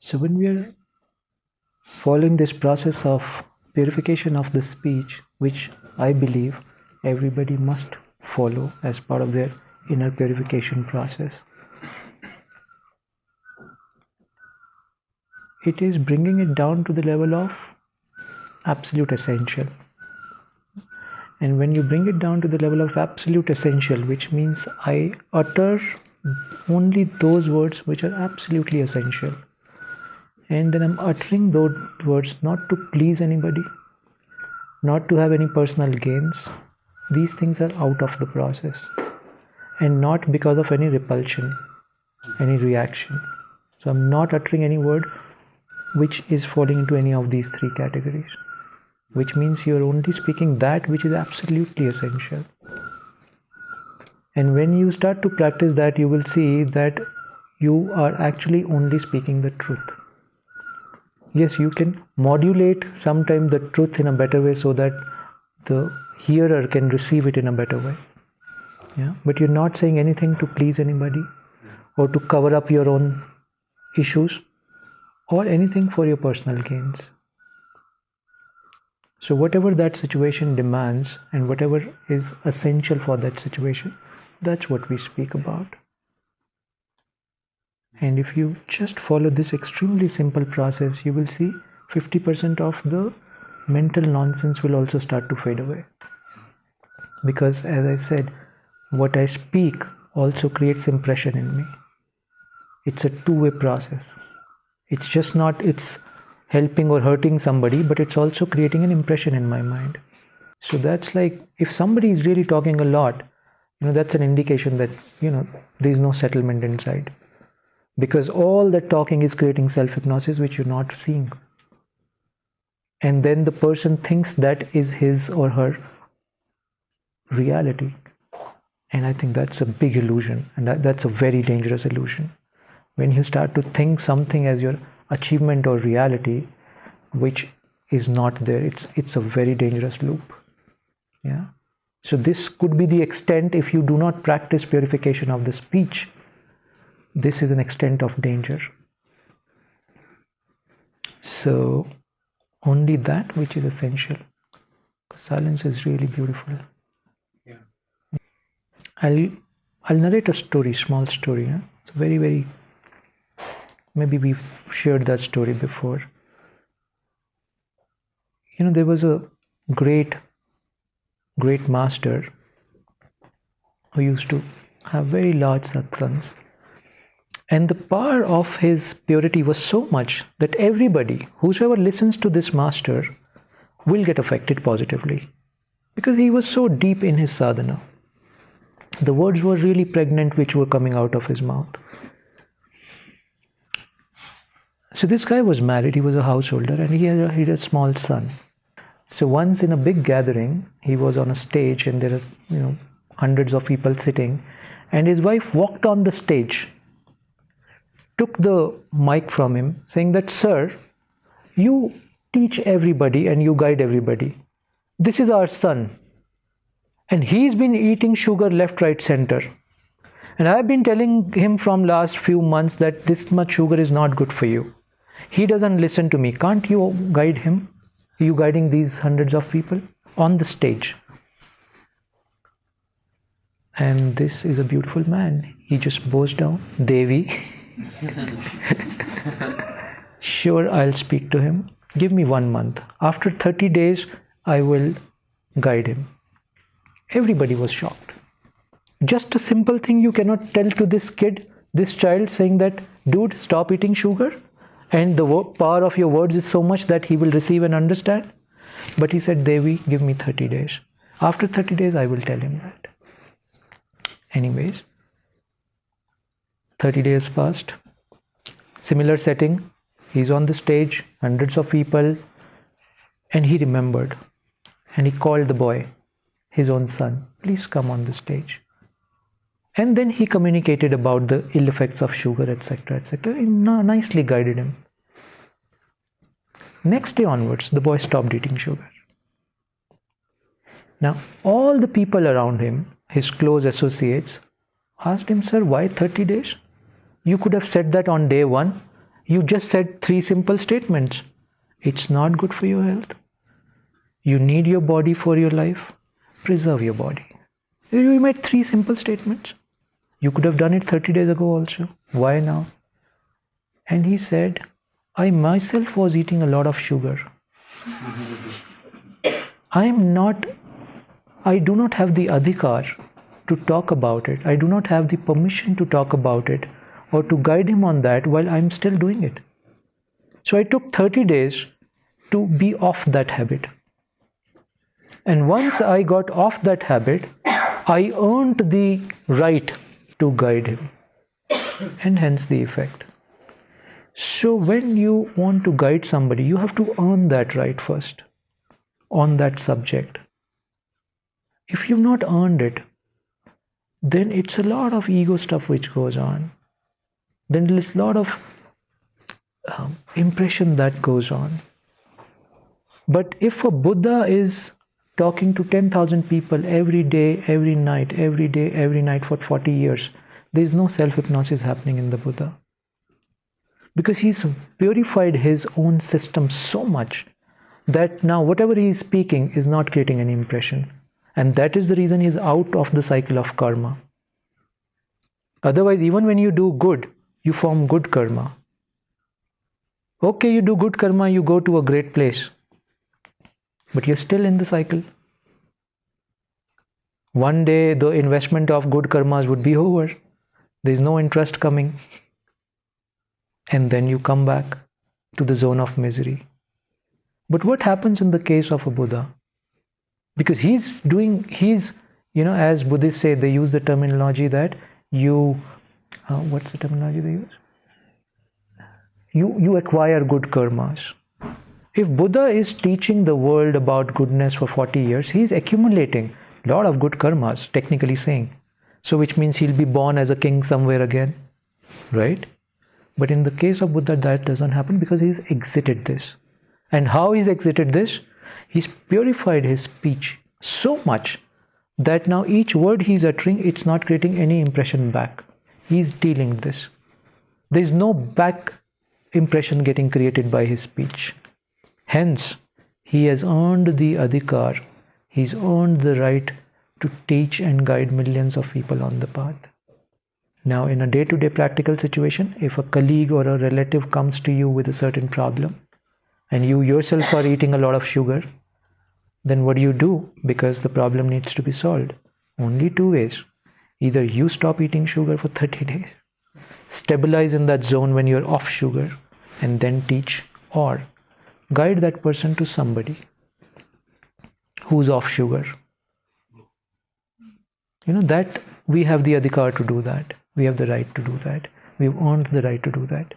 So when we are following this process of purification of the speech, which I believe everybody must follow as part of their inner purification process, it is bringing it down to the level of absolute essential. And when you bring it down to the level of absolute essential, which means I utter only those words which are absolutely essential, and then I'm uttering those words not to please anybody, not to have any personal gains. These things are out of the process, and not because of any repulsion, any reaction. So I'm not uttering any word which is falling into any of these three categories, which means you're only speaking that which is absolutely essential. And when you start to practice that, you will see that you are actually only speaking the truth. Yes, you can modulate sometimes the truth in a better way so that the hearer can receive it in a better way. Yeah, but you're not saying anything to please anybody or to cover up your own issues or anything for your personal gains. So whatever that situation demands and whatever is essential for that situation, that's what we speak about. And if you just follow this extremely simple process, you will see 50% of the mental nonsense will also start to fade away. Because as I said, what I speak also creates impression in me. It's a two-way process. It's just not it's helping or hurting somebody, but it's also creating an impression in my mind. So that's like, if somebody is really talking a lot, that's an indication that, there's no settlement inside. Because all that talking is creating self-hypnosis, which you're not seeing. And then the person thinks that is his or her reality. And I think that's a big illusion, and that's a very dangerous illusion. When you start to think something as your achievement or reality, which is not there, it's a very dangerous loop. Yeah. So this could be the extent, if you do not practice purification of the speech, this is an extent of danger. So only that which is essential. Silence is really beautiful. Yeah. I'll narrate a story, small story. It's very, very, maybe we've shared that story before. There was a great master who used to have very large satsangs. And the power of his purity was so much that everybody, whosoever listens to this master, will get affected positively. Because he was so deep in his sadhana. The words were really pregnant which were coming out of his mouth. So this guy was married, he was a householder, and he had a small son. So once in a big gathering, he was on a stage and there are, hundreds of people sitting, and his wife walked on the stage, took the mic from him, saying that, "Sir, you teach everybody and you guide everybody. This is our son. And he's been eating sugar left, right, center. And I've been telling him from last few months that this much sugar is not good for you. He doesn't listen to me. Can't you guide him? You guiding these hundreds of people on the stage." And this is a beautiful man. He just bows down, "Devi, sure, I'll speak to him. Give me 1 month. After 30 days, I will guide him." Everybody was shocked. Just a simple thing you cannot tell to this kid, this child, saying that, "Dude, stop eating sugar." And the power of your words is so much that he will receive and understand. But he said, "Devi, give me 30 days. After 30 days, I will tell him that." Anyways, 30 days passed. Similar setting. He's on the stage, hundreds of people. And he remembered. And he called the boy, his own son, "Please come on the stage." And then he communicated about the ill effects of sugar, etc., etc. He nicely guided him. Next day onwards, the boy stopped eating sugar. Now, all the people around him, his close associates, asked him, "Sir, why 30 days? You could have said that on day 1, You just said 3 simple statements. It's not good for your health. You need your body for your life. Preserve your body. You made 3 simple statements. You could have done it 30 days ago also. Why now? And he said, I myself was eating a lot of sugar. I do not have the adhikar to talk about it. I do not have the permission to talk about it or to guide him on that while I'm still doing it. So I took 30 days to be off that habit. And once I got off that habit, I earned the right to guide him. And hence the effect. So when you want to guide somebody, you have to earn that right first on that subject. If you've not earned it, then it's a lot of ego stuff which goes on. Then there's a lot of impression that goes on. But if a Buddha is talking to 10,000 people every day, every night for 40 years, there's no self-hypnosis happening in the Buddha. Because he's purified his own system so much that now whatever he is speaking is not creating any impression. And that is the reason he's out of the cycle of karma. Otherwise, even when you do good, you form good karma. Okay, you do good karma, you go to a great place. But you're still in the cycle. One day, the investment of good karmas would be over. There's no interest coming. And then you come back to the zone of misery. But what happens in the case of a Buddha? Because he's, as Buddhists say, they use the terminology that what's the terminology they use? You acquire good karmas. If Buddha is teaching the world about goodness for 40 years, he's accumulating a lot of good karmas, technically saying. So which means he'll be born as a king somewhere again, right? But in the case of Buddha, that doesn't happen because he's exited this. And how he's exited this? He's purified his speech so much that now each word he's uttering, it's not creating any impression back. He's dealing with this. There's no back impression getting created by his speech. Hence, he has earned the adhikar. He's earned the right to teach and guide millions of people on the path. Now, in a day-to-day practical situation, if a colleague or a relative comes to you with a certain problem, and you yourself are eating a lot of sugar, then what do you do? Because the problem needs to be solved. Only 2 ways. Either you stop eating sugar for 30 days, stabilize in that zone when you're off sugar, and then teach, or guide that person to somebody who's off sugar. That we have the adhikar to do that. We have the right to do that. We've earned the right to do that.